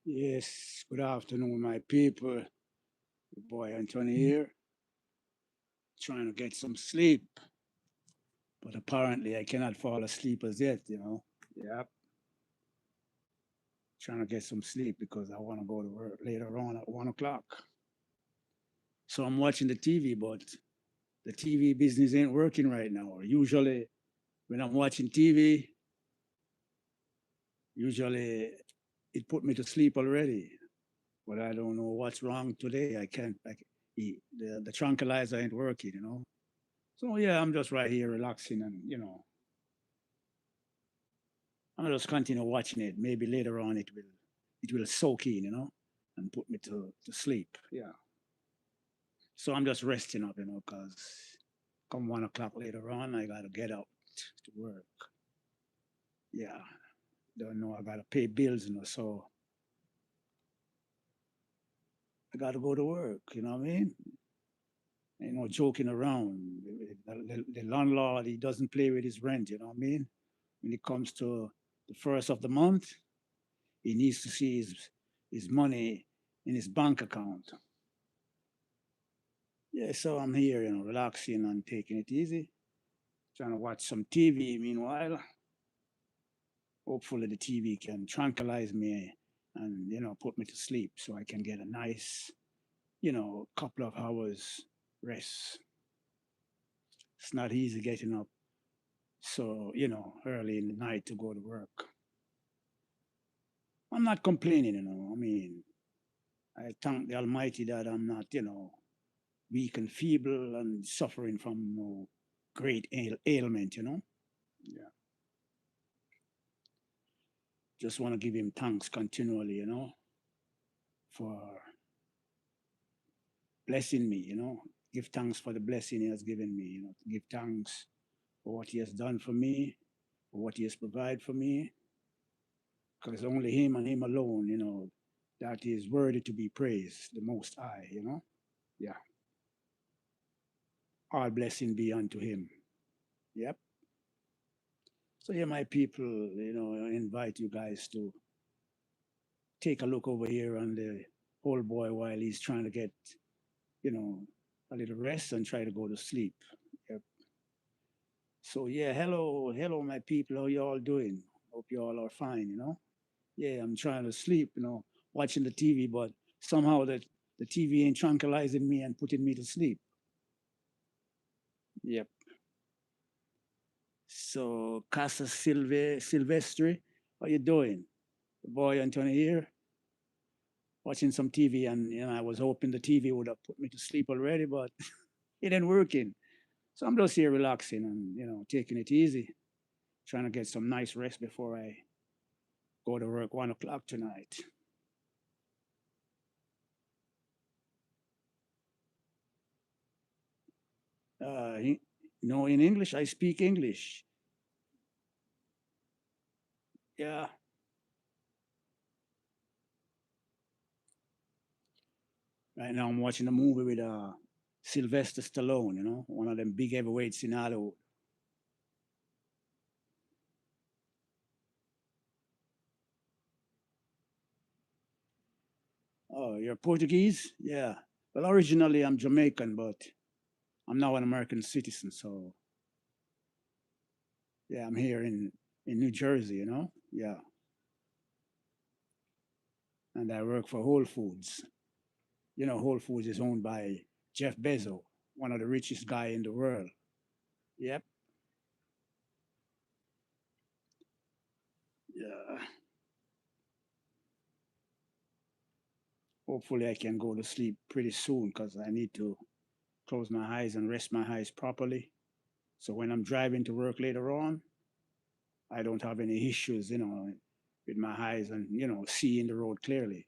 Yes, good afternoon, my people. Your boy Anthony here, trying to get some sleep, but apparently I cannot fall asleep as yet. Yep, trying to get some sleep because I want to go to work later on at 1 o'clock. So I'm watching the TV, but the TV business ain't working right now. Usually, when I'm watching TV, usually it put me to sleep already, but I don't know what's wrong today. I can't, the tranquilizer ain't working. So yeah, I'm just right here relaxing and I'm just continue watching it. Maybe later on it will soak in, and put me to sleep. Yeah. So I'm just resting up, because come 1 o'clock later on, I gotta get up to work. Yeah. Don't know I gotta pay bills, so I gotta go to work, you know what I mean? Joking around. The landlord, he doesn't play with his rent, you know what I mean? When it comes to the first of the month, he needs to see his money in his bank account. Yeah, so I'm here, relaxing and taking it easy, trying to watch some TV. Meanwhile, hopefully the TV can tranquilize me and put me to sleep so I can get a nice couple of hours rest. It's not easy getting up so early in the night to go to work. I'm not complaining. I mean, I thank the Almighty that I'm not weak and feeble and suffering from no great ailment. Yeah. Just want to give him thanks continually, for blessing me. Give thanks for the blessing he has given me. Give thanks for what he has done for me, for what he has provided for me, because only him and him alone, that is worthy to be praised, the Most High. Yeah. All blessing be unto him. Yep. So, yeah, my people, I invite you guys to take a look over here on the old boy while he's trying to get a little rest and try to go to sleep. Yep. So yeah, hello, my people. How you all doing? Hope you all are fine. Yeah, I'm trying to sleep, watching the TV, but somehow the TV ain't tranquilizing me and putting me to sleep. Yep. So Casa Silvestri, how you doing? The boy Anthony here, watching some TV, and I was hoping the TV would have put me to sleep already, but it ain't working. So I'm just here relaxing and taking it easy, trying to get some nice rest before I go to work 1 o'clock tonight. Uh, no, in English, I speak English. Yeah. Right now, I'm watching a movie with Sylvester Stallone, one of them big heavyweights in Hollywood. Oh, you're Portuguese? Yeah. Well, originally, I'm Jamaican, but I'm now an American citizen. So, yeah, I'm here in New Jersey. Yeah. And I work for Whole Foods. Whole Foods is owned by Jeff Bezos, one of the richest guy in the world. Yep. Yeah. Hopefully, I can go to sleep pretty soon because I need to close my eyes and rest my eyes properly. So when I'm driving to work later on, I don't have any issues with my eyes and seeing the road clearly.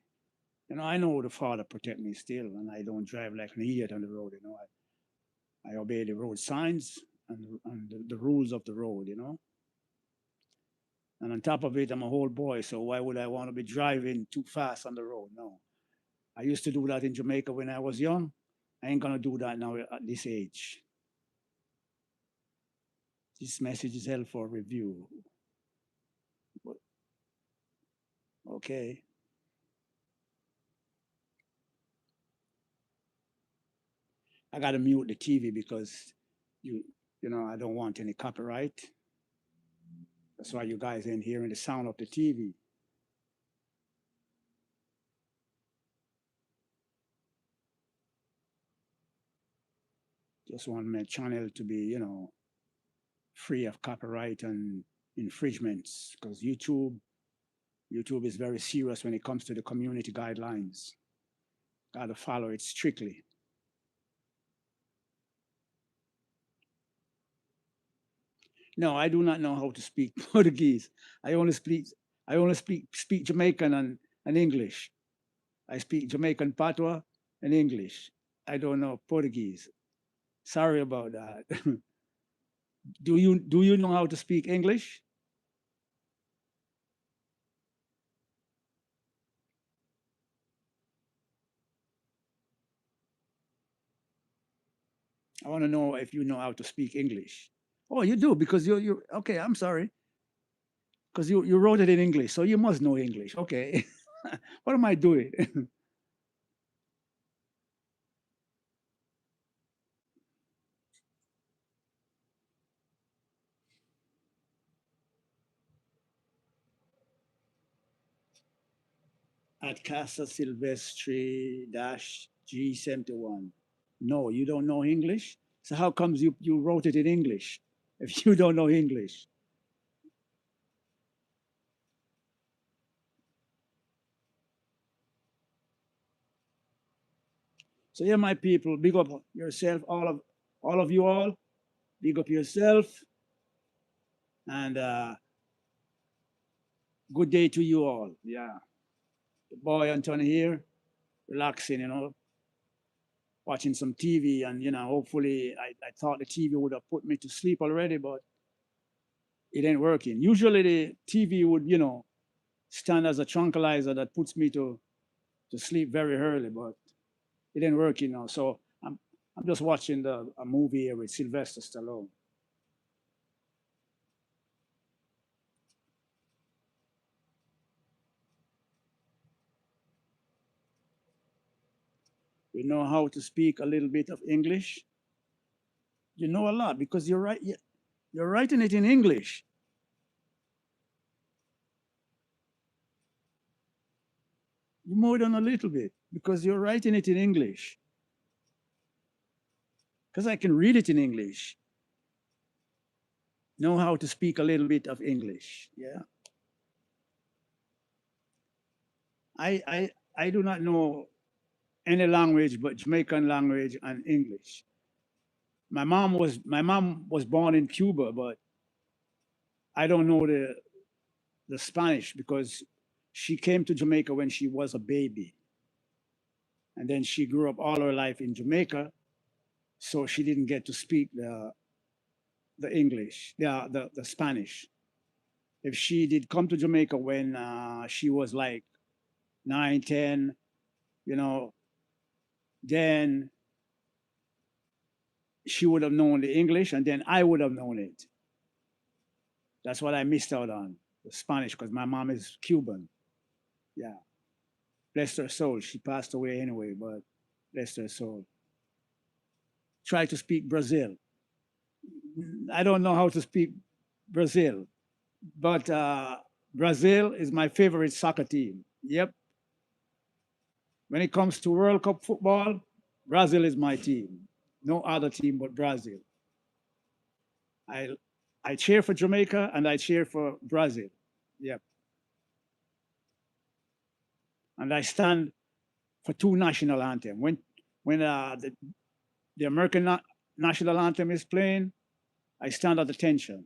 I know the Father protect me still, and I don't drive like an idiot on the road. I obey the road signs and the rules of the road. And on top of it, I'm a whole boy, so why would I want to be driving too fast on the road? No. I used to do that in Jamaica when I was young. I ain't gonna do that now at this age. This message is held for review. Okay. I got to mute the TV because you I don't want any copyright. That's why you guys ain't hearing the sound of the TV. Just want my channel to be, free of copyright and infringements because YouTube is very serious when it comes to the community guidelines. Got to follow it strictly. No, I do not know how to speak Portuguese. I only speak I only speak Jamaican and English. I speak Jamaican patois and English. I don't know Portuguese. Sorry about that. Do you know how to speak English? I want to know if you know how to speak English. Oh, you do because you okay. I'm sorry because you wrote it in English, so you must know English. Okay, what am I doing? At Casa Silvestri dash G71. No, you don't know English. So how comes you wrote it in English if you don't know English? So yeah, my people, big up yourself, all of you all. Big up yourself, and good day to you all. Yeah, the boy Anton here, relaxing, watching some TV, and hopefully, I thought the TV would have put me to sleep already, but it ain't working. Usually, the TV would, stand as a tranquilizer that puts me to sleep very early, but it ain't working now. So I'm just watching a movie here with Sylvester Stallone. You know how to speak a little bit of English. You know a lot because you're writing it in English. You more than a little bit because you're writing it in English. Because I can read it in English. Know how to speak a little bit of English. Yeah. I do not know any language but Jamaican language and English. My mom was born in Cuba, but I don't know the Spanish because she came to Jamaica when she was a baby. And then she grew up all her life in Jamaica. So she didn't get to speak the English, the Spanish. If she did come to Jamaica when she was like 9, 10, you know, then she would have known the English and then I would have known it. That's what I missed out on, the Spanish, because my mom is Cuban. Yeah. Bless her soul. She passed away anyway, but bless her soul. Try to speak Brazil. I don't know how to speak Brazil, but Brazil is my favorite soccer team. Yep. When it comes to World Cup football, Brazil is my team. No other team but Brazil. I I cheer for Jamaica and I cheer for Brazil. Yep. And I stand for two national anthem. When the American national anthem is playing, I stand at attention.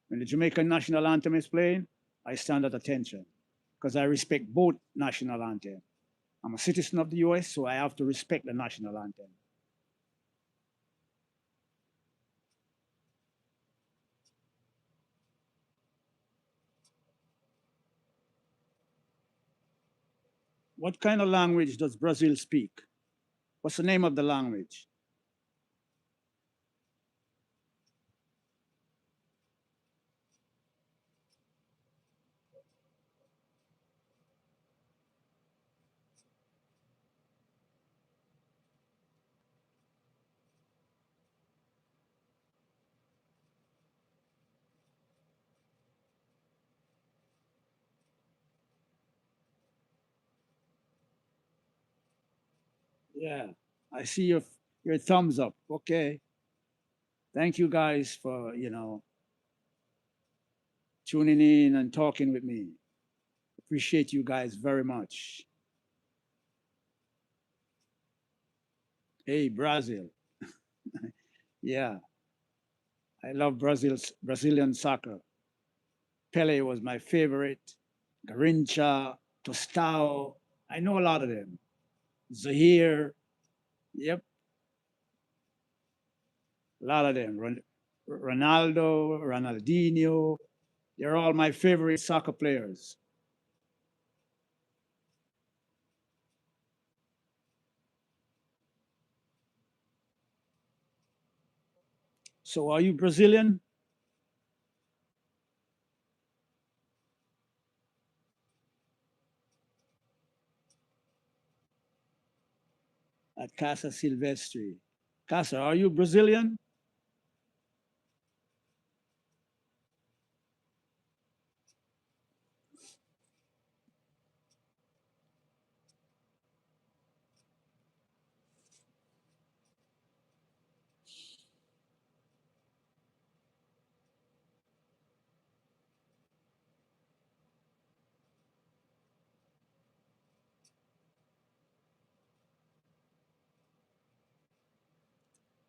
When the Jamaican national anthem is playing, I stand at attention because I respect both national anthem. I'm a citizen of the US, so I have to respect the national anthem. What kind of language does Brazil speak? What's the name of the language? Yeah, I see your thumbs up. Okay, thank you guys for tuning in and talking with me. Appreciate you guys very much. Hey, Brazil. Yeah, I love Brazilian soccer. Pele was my favorite. Garincha, Tostao. I know a lot of them. Zahir. Yep, a lot of them. Ronaldo, Ronaldinho. They're all my favorite soccer players. So, are you Brazilian? At Casa Silvestre. Casa, are you Brazilian?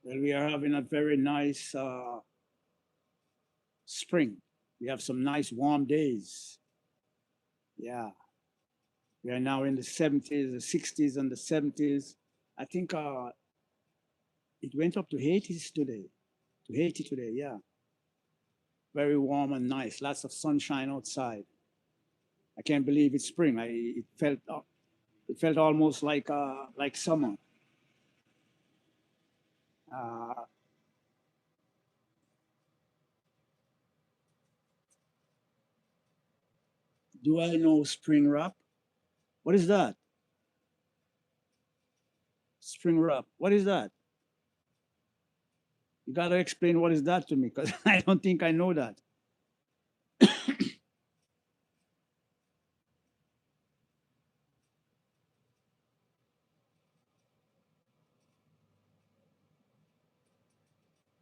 Well, we are having a very nice spring. We have some nice warm days. Yeah, we are now in the 70s, the 60s, and the 70s. I think it went up to 80s today. To 80 today, yeah. Very warm and nice. Lots of sunshine outside. I can't believe it's spring. It felt almost like summer. Uh, do I know spring rap? What is that? Spring rap. What is that? You gotta explain what is that to me because I don't think I know that.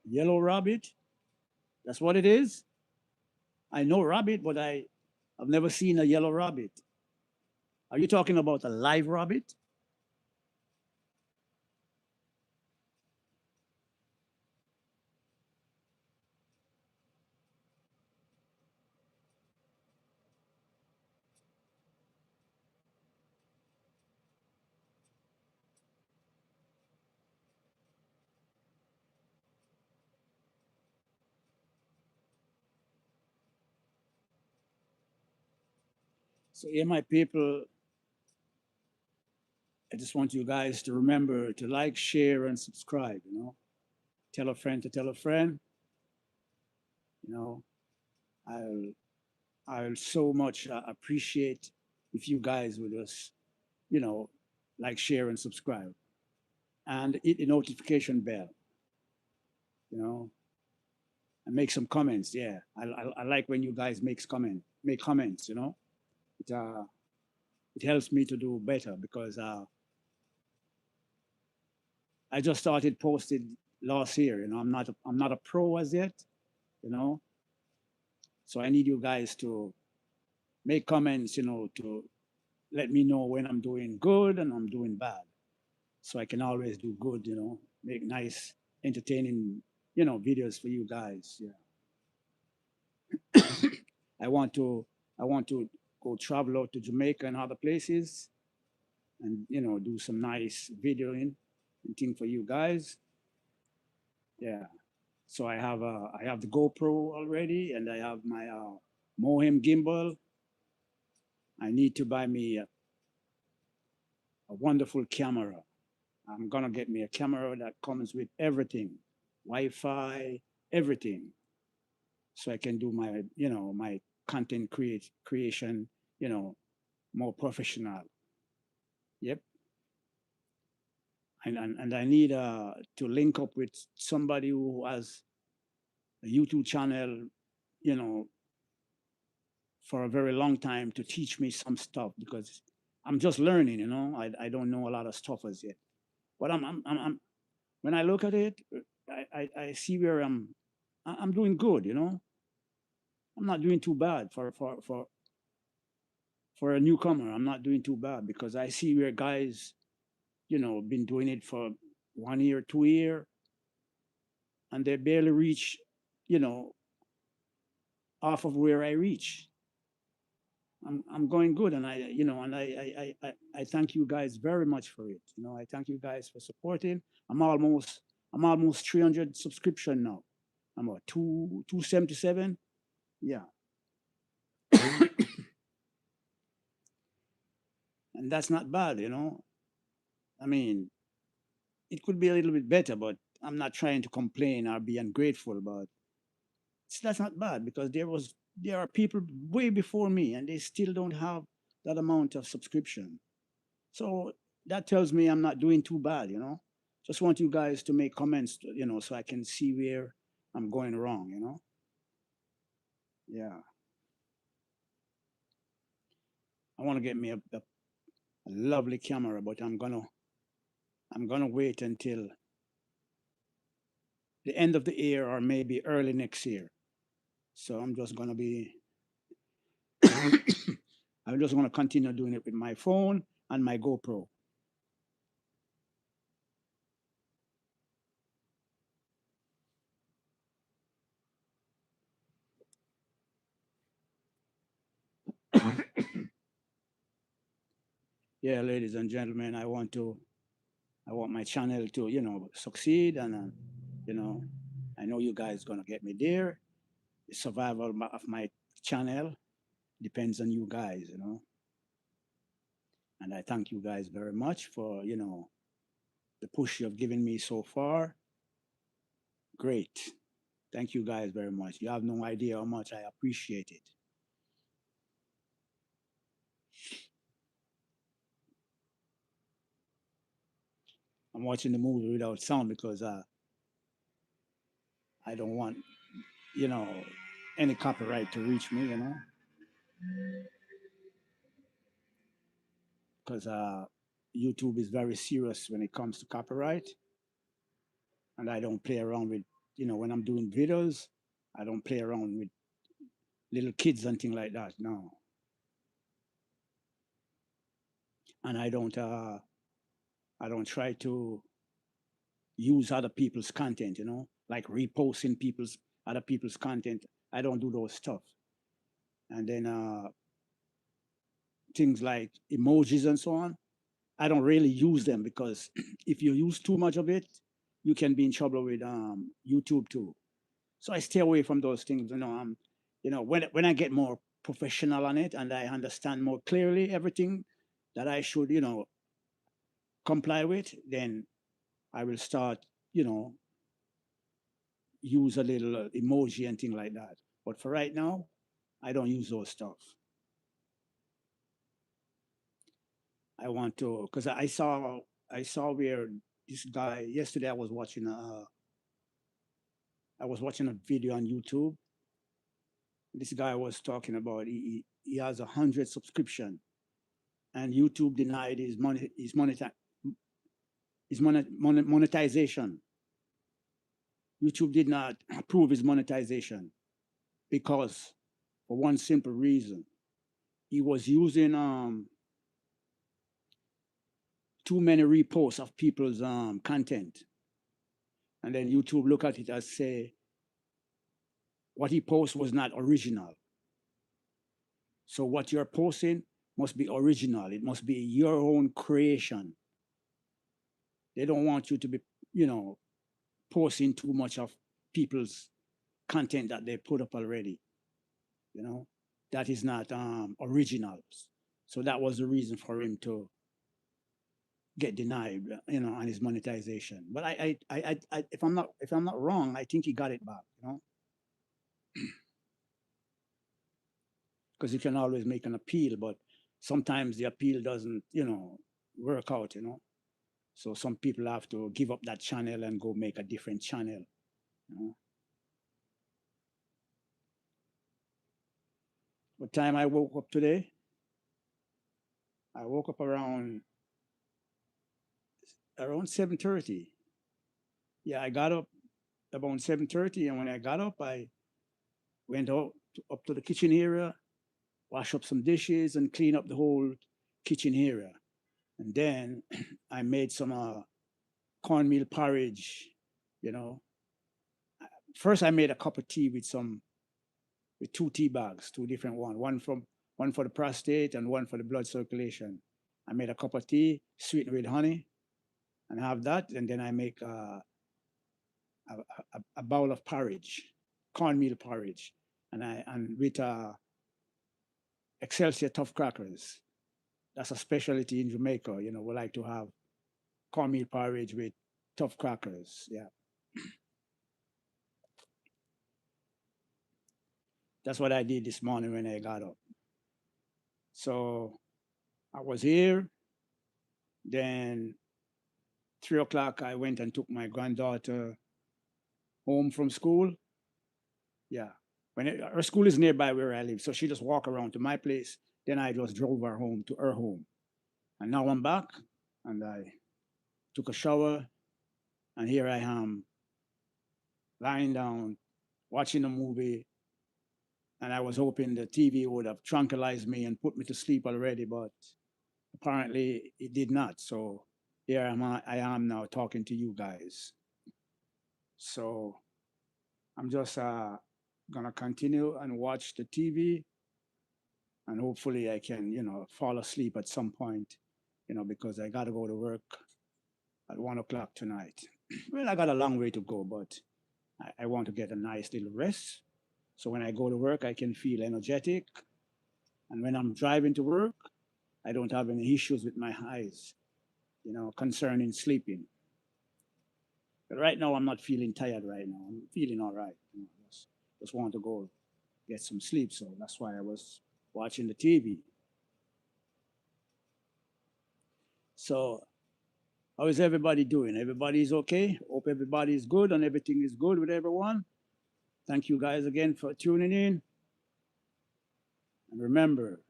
Yellow rabbit. That's what it is. I know rabbit, but I've never seen a yellow rabbit. Are you talking about a live rabbit? So, yeah, my people, I just want you guys to remember to like, share, and subscribe. Tell a friend to tell a friend. You know, I'll I'll so much appreciate if you guys would just you know like, share, and subscribe, and hit the notification bell. You know, and make some comments. Yeah, I like when you guys make comments. It helps me to do better because I just started posting last year. I'm not a pro as yet. You know, so I need you guys to make comments. To let me know when I'm doing good and I'm doing bad, so I can always do good. Make nice, entertaining, videos for you guys. Yeah, I want to I want to go travel out to Jamaica and other places and do some nice videoing and thing for you guys. Yeah. So I have the GoPro already, and I have my Mohem gimbal. I need to buy me a wonderful camera. I'm gonna get me a camera that comes with everything, Wi-Fi, everything, so I can do my content creation, you know, more professional. Yep. And I need to link up with somebody who has a YouTube channel, you know, for a very long time to teach me some stuff because I'm just learning. I don't know a lot of stuff as yet. But I'm when I look at it, I see where I'm doing good. You know, I'm not doing too bad for a newcomer. I'm not doing too bad because I see where guys, been doing it for 1 year, 2 year, and they barely reach, you know, half of where I reach. I'm going good, and I thank you guys very much for it. I thank you guys for supporting. I'm almost I'm almost 300 subscription now. I'm at 277. Yeah, and that's not bad. I mean, it could be a little bit better, but I'm not trying to complain or be ungrateful. But that's not bad because there are people way before me, and they still don't have that amount of subscription. So that tells me I'm not doing too bad. Just want you guys to make comments, so I can see where I'm going wrong. Yeah. I want to get me a lovely camera, but I'm gonna wait until the end of the year or maybe early next year. So I'm just gonna continue doing it with my phone and my GoPro. Yeah, ladies and gentlemen, I want my channel to succeed, and you know I know you guys gonna get me there. The survival of my channel depends on you guys. And I thank you guys very much for the push you've given me so far. Great. Thank you guys very much. You have no idea how much I appreciate it. I'm watching the movie without sound because I don't want you know any copyright to reach me. Because YouTube is very serious when it comes to copyright, and I don't play around with when I'm doing videos. I don't play around with little kids and things like that. No, and I don't try to use other people's content. Like reposting other people's content. I don't do those stuff. And then things like emojis and so on. I don't really use them because if you use too much of it, you can be in trouble with YouTube too. So I stay away from those things. When I get more professional on it and I understand more clearly everything that I should comply with, then I will start you know use a little emoji and thing like that. But for right now, I don't use those stuff. I want to because I saw where this guy yesterday. I was watching a video on YouTube. This guy was talking about he has 100 subscription, and YouTube denied his monetization. YouTube did not approve his monetization because for one simple reason, he was using too many reposts of people's content, and then YouTube look at it as say what he posts was not original. So what you're posting must be original. It must be your own creation. They don't want you to be, you know, posting too much of people's content that they put up already. You know, that is not original. So that was the reason for him to get denied, on his monetization. But if I'm not wrong, I think he got it back. Because you can always make an appeal, but sometimes the appeal doesn't, work out. So some people have to give up that channel and go make a different channel. You know? What time I woke up today? I woke up around around 7:30. Yeah, I got up about 7:30, and when I got up, I went up to the kitchen area, wash up some dishes, and clean up the whole kitchen area. And then I made some cornmeal porridge. You know, first I made a cup of tea with two tea bags, two different one for the prostate and one for the blood circulation. I made a cup of tea, sweetened with honey, and have that, and then I make a bowl of porridge, cornmeal porridge, and with Excelsior tough crackers. That's a specialty in Jamaica. You know, we like to have cornmeal porridge with tough crackers. Yeah, that's what I did this morning when I got up. So I was here. Then 3 o'clock, I went and took my granddaughter home from school. Yeah, her school is nearby where I live, so she just walked around to my place. Then I just drove her home to her home, and now I'm back, and I took a shower, and here I am lying down watching a movie. And I was hoping the TV would have tranquilized me and put me to sleep already, but apparently it did not. So I am now talking to you guys. So I'm just gonna continue and watch the TV, and hopefully I can, fall asleep at some point, because I gotta go to work at 1 o'clock tonight. Well, I got a long way to go, but I want to get a nice little rest. So when I go to work, I can feel energetic. And when I'm driving to work, I don't have any issues with my eyes, concerning sleeping. But right now, I'm not feeling tired right now. I'm feeling all right. Just want to go get some sleep. So that's why I was watching the TV. So how is everybody doing? Everybody's okay? Hope everybody's good and everything is good with everyone. Thank you guys again for tuning in. And remember,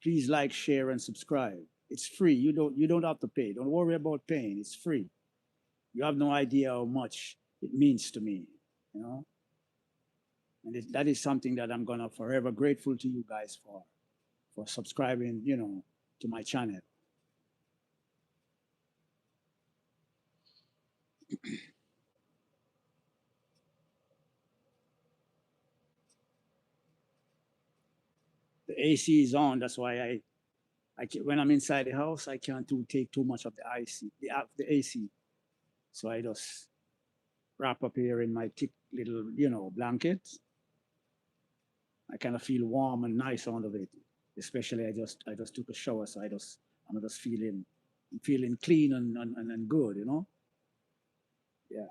please like, share, and subscribe. It's free. You don't have to pay. Don't worry about paying. It's free. You have no idea how much it means to me, you know. And that is something that I'm gonna forever grateful to you guys for subscribing, to my channel. The AC is on. That's why when I'm inside the house, I can't take too much of the the AC. So I just wrap up here in my thick little, blanket. I kind of feel warm and nice under it. Especially I just took a shower, so I'm just feeling clean and good, Yeah,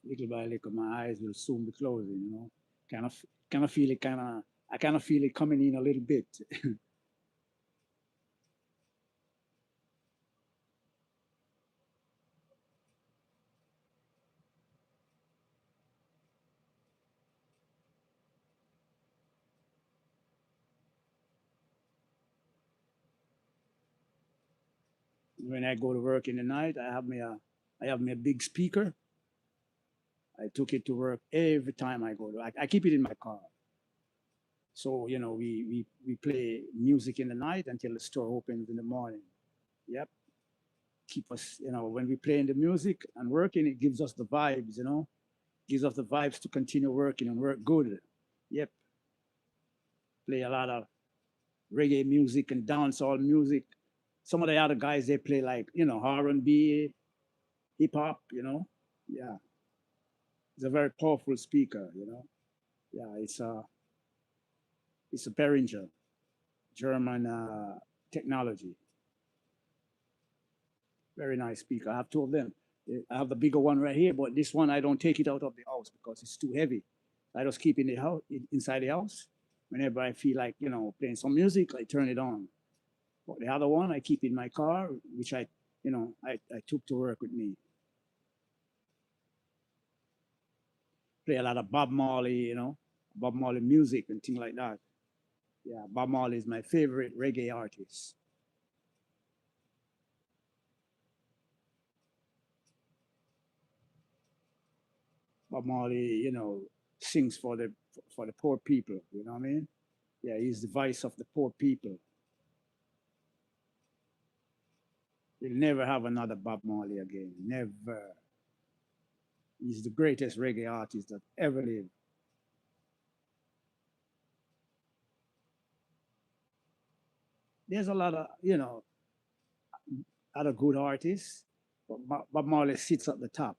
little by little, my eyes will soon be closing. Kind of kind of feel it, I kind of feel it coming in a little bit. When I go to work in the night, I have me a big speaker. I took it to work every time I go to. I keep it in my car. So we play music in the night until the store opens in the morning. Yep, keep us, when we play in the music and working, it gives us the vibes. Gives us the vibes to continue working and work good. Yep, play a lot of reggae music and dancehall music. Some of the other guys they play like R&B, hip hop. Yeah, it's a very powerful speaker. Yeah, it's a Behringer German technology. Very nice speaker. I have two of them. I have the bigger one right here, but this one I don't take it out of the house because it's too heavy. I just keep in the house, inside the house. Whenever I feel like playing some music, I turn it on. But the other one I keep in my car, which I took to work with me. play a lot of Bob Marley, Bob Marley music and things like that. Yeah, Bob Marley is my favorite reggae artist. Bob Marley, sings for the poor people. You know what I mean? Yeah, he's the voice of the poor people. We'll never have another Bob Marley again. Never. He's the greatest reggae artist that ever lived. There's a lot of, other good artists, but Bob Marley sits at the top.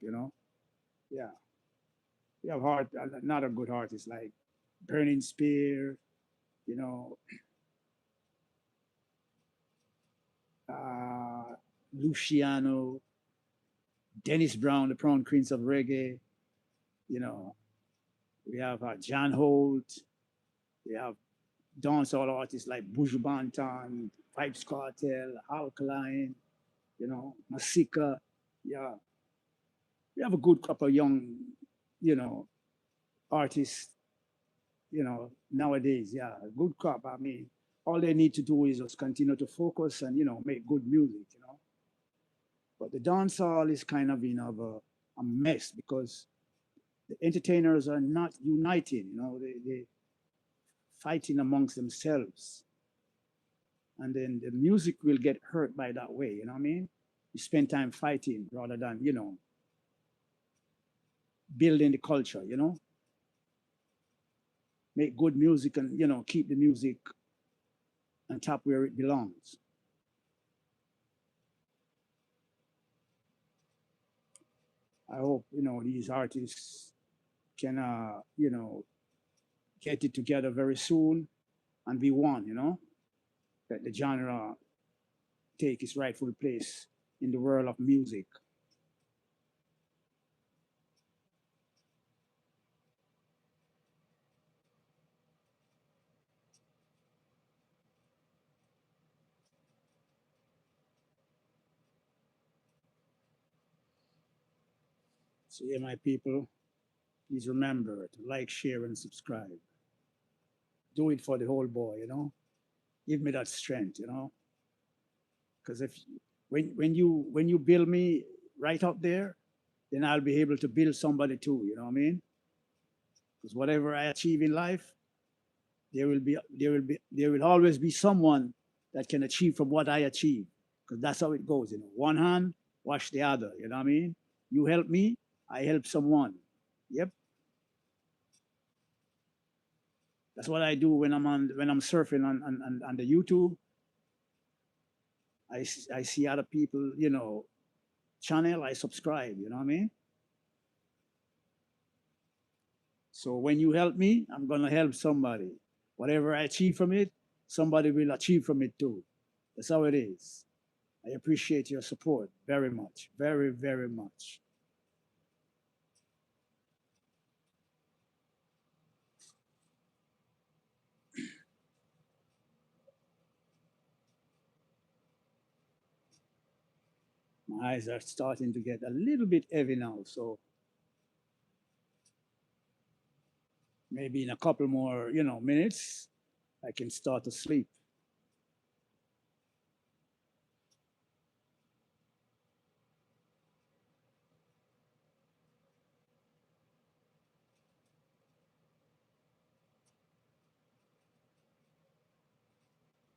Yeah. We have another good artists like Burning Spear, you know, uh, Luciano, Dennis Brown, the Crown Prince of Reggae. You know, we have John Holt. We have dancehall artists like Buju Banton, Pipes Cartel, Alkaline, Masika. Yeah, we have a good couple of young, you know, artists, nowadays. Yeah, a good crop. I mean, all they need to do is just continue to focus and, make good music. But the dancehall is kind of, a mess because the entertainers are not uniting, they fighting amongst themselves. And then the music will get hurt by that way, you know what I mean? You spend time fighting rather than, building the culture. Make good music and, keep the music on top where it belongs. I hope, these artists can, get it together very soon and be one. Let the genre take its rightful place in the world of music. So, yeah, my people, please remember to like, share, and subscribe. Do it for the whole boy. Give me that strength. Because if when you build me right up there, then I'll be able to build somebody too. You know what I mean? Because whatever I achieve in life, there will always be someone that can achieve from what I achieve. Because that's how it goes. One hand wash the other. You know what I mean? You help me, I help someone. Yep. That's what I do when I'm surfing on the YouTube. I see other people, channel, I subscribe, you know what I mean? So when you help me, I'm gonna help somebody. Whatever I achieve from it, somebody will achieve from it too. That's how it is. I appreciate your support very much. Very, very much. My eyes are starting to get a little bit heavy now, so maybe in a couple more, minutes, I can start to sleep.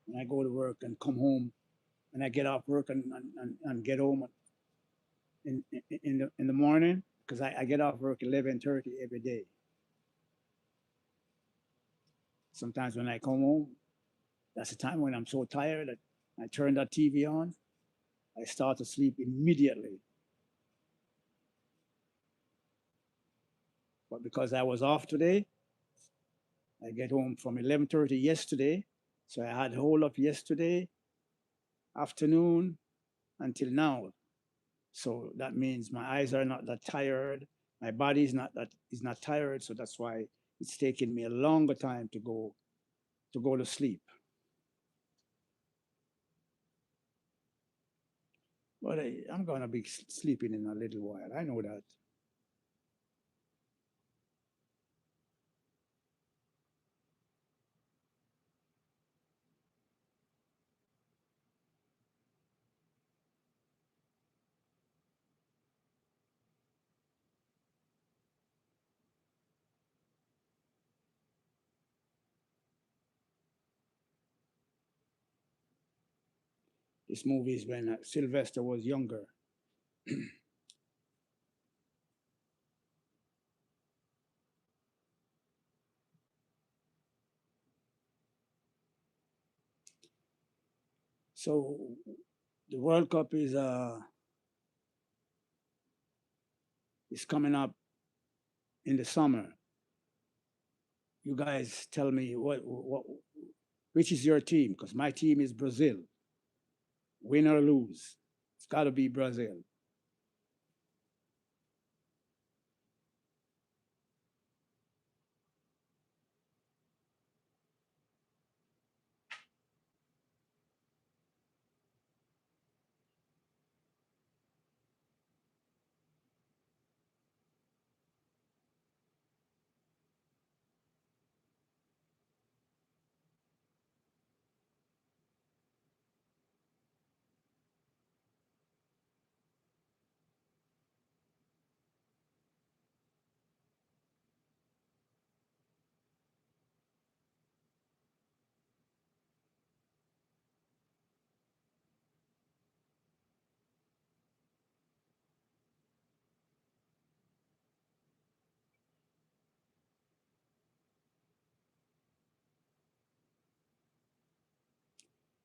When I go to work and come home, when I get off work and get home in the morning, because I get off work 11:30 every day. Sometimes when I come home, that's the time when I'm so tired that I turn that TV on. I start to sleep immediately. But because I was off today, I get home from 11:30 yesterday. So I had whole of yesterday afternoon until now. So that means my eyes are not that tired. My body is not tired. So that's why it's taking me a longer time to go to sleep. But I'm gonna be sleeping in a little while. I know that. This movie is when Sylvester was younger. So the World Cup is coming up in the summer. You guys tell me what which is your team? Because my team is Brazil. Win or lose, it's got to be Brazil.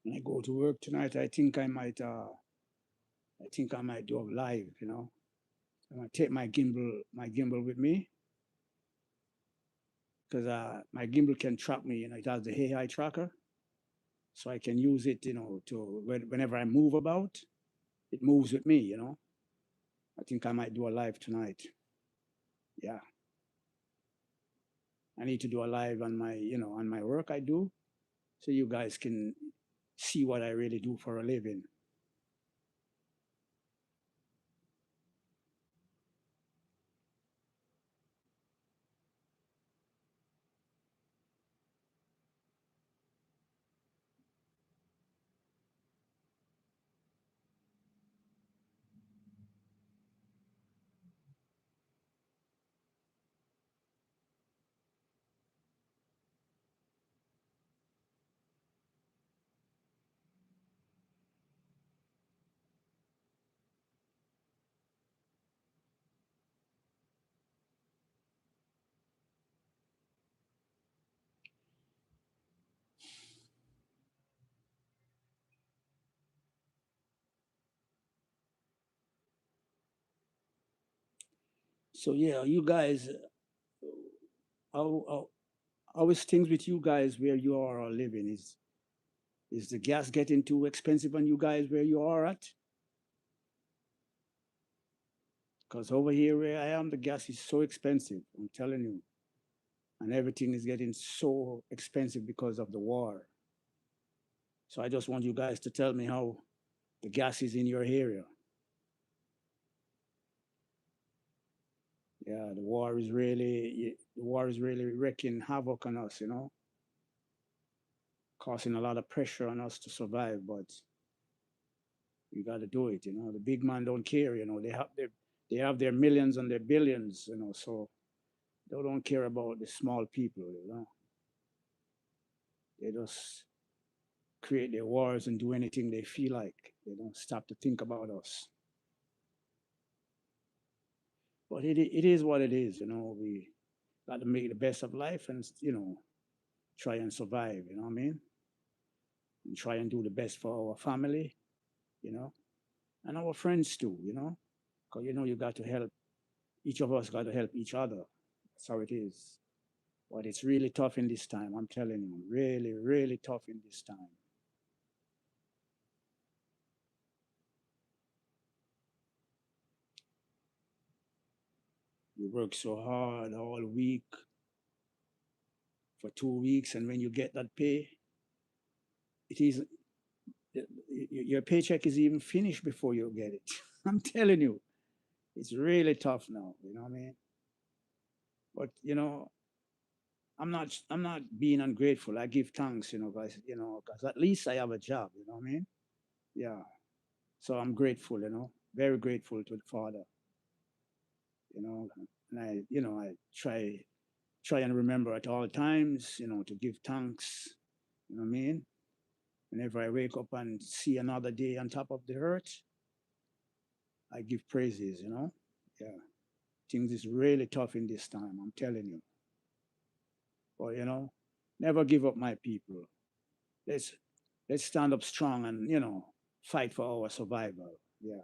When I go to work tonight, I think I might do a live. I'm gonna take my gimbal with me because my gimbal can track me. It has the AI tracker, so I can use it. To whenever I move about, it moves with me. I think I might do a live tonight. Yeah, I need to do a live on my work I do, so you guys can see what I really do for a living. So yeah, you guys, how, how, how is things with you guys where you are living? Is the gas getting too expensive on you guys where you are at? Because over here where I am, the gas is so expensive. I'm telling you, and everything is getting so expensive because of the war. So I just want you guys to tell me how the gas is in your area. Yeah, the war is really wreaking havoc on us. Causing a lot of pressure on us to survive. But you got to do it. The big man don't care. They have their millions and their billions. So they don't care about the small people. They just create their wars and do anything they feel like. They don't stop to think about us. But it is what it is. We got to make the best of life and try and survive. You know what I mean? And try and do the best for our family. You know, and our friends too. Because you got to help. Each of us got to help each other. That's how it is. But it's really tough in this time. I'm telling you, really, really tough in this time. You work so hard all week for 2 weeks, and when you get that pay, it is your paycheck is even finished before you get it. I'm telling you, it's really tough now. You know what I mean? But I'm not being ungrateful. I give thanks, because at least I have a job. You know what I mean? Yeah. So I'm grateful. Very grateful to the Father. And I try and remember at all times, to give thanks. You know what I mean? Whenever I wake up and see another day on top of the earth, I give praises, you know. Yeah. Things is really tough in this time, I'm telling you. But never give up, my people. Let's let's stand up strong and fight for our survival. Yeah.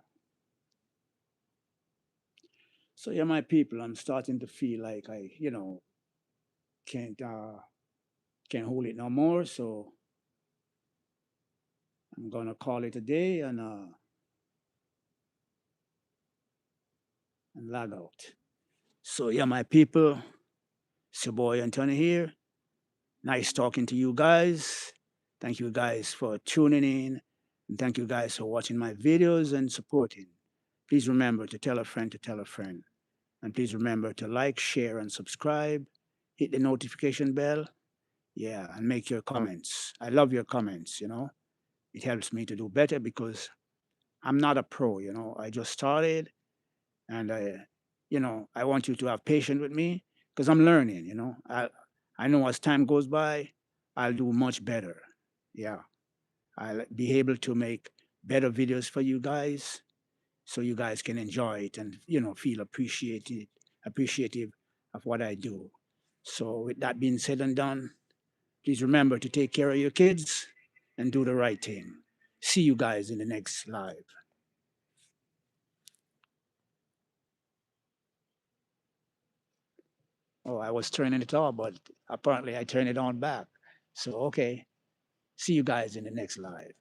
So yeah, my people, I'm starting to feel like I, can't can't hold it no more. So I'm gonna call it a day and log out. So yeah, my people, it's your boy Anthony here. Nice talking to you guys. Thank you guys for tuning in. And thank you guys for watching my videos and supporting. Please remember to tell a friend to tell a friend. And please remember to like, share, and subscribe. Hit the notification bell. Yeah, and make your comments. I love your comments. It helps me to do better because I'm not a pro. I just started and I want you to have patience with me because I'm learning. I know as time goes by, I'll do much better. Yeah, I'll be able to make better videos for you guys so you guys can enjoy it and feel appreciative of what I do. So with that being said and done, please remember to take care of your kids and do the right thing. See you guys in the next live. Oh, I was turning it off, but apparently I turned it on back. So okay, see you guys in the next live.